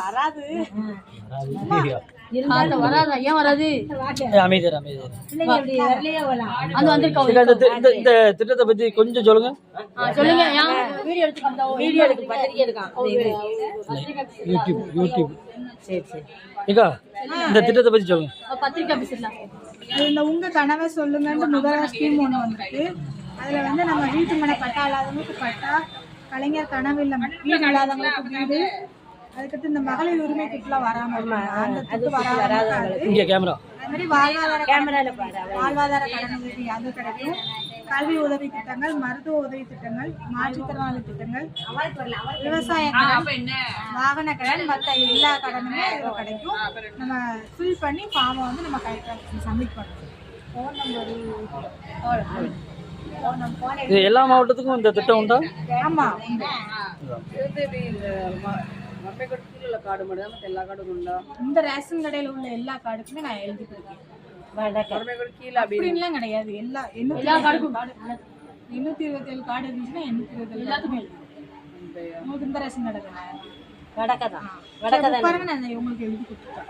வராது வராதா? ஏன் வராது? அமைதியா அது வந்திருக்கா? இந்த திட்டத்தை பத்தி கொஞ்சம் சொல்லுங்க. சொல்லுங்க. வீடியோ எடுத்து பத்திரிக்கை எடுக்கான் யூடியூப். சரி சரி ஏக்கா இந்த திட்டத்தை பத்தி சொல்லுங்க. பத்திரிக்கை ஆபீஸ்லாம் இந்த உங்க கனவை சொல்லுங்கன்னு முதல்ல ஸ்கீம் ஒன்று வந்திருக்கு. அதுல வந்து நம்ம வீட்டு மனை பட்டா இல்லாதவங்களுக்கு பட்டா, கலைஞர் கனவு இல்லம் வீடு இல்லாதவங்களுக்கு வீடு, அதுக்கடுத்து இந்த மகளிர் உரிமை திட்டம் வராம அந்த திட்டம் வராது. இங்க கேமரா. அது மாதிரி வாழ்வாதார கடன் உதவி அது கிடைக்கும். கல்வி உதவி திட்டங்கள், மருத்துவ உதவி திட்டங்கள், மாற்றுத்திறனாளி திட்டங்கள், விவசாய கடன், வாகன கடன், மற்ற எல்லா கடனுமே இதுல கிடைக்கும். நம்ம ஃபில் பண்ணி ஃபார்மை வந்து நம்ம கரெக்டாக சப்மிட் பண்ணணும். இது எல்லா மாவட்டத்துக்கும் இந்த திட்டம் உண்டா? ஆமா. இந்த ரேஷன் கடையில உள்ள எல்லா கார்டுக்குமே நான் எழுதி கொடுக்கேன். அப்படின்லாம் கிடையாது. எல்லா கார்டுக்கும் 827 கார்டு இருந்துச்சுன்னா 827 எல்லாத்துக்குமே உங்களுக்கு இந்த ரேஷன் கடை தானே? வடக்கதான் பாருங்க, நான் உங்களுக்கு எழுதி கொடுத்துட்டேன்.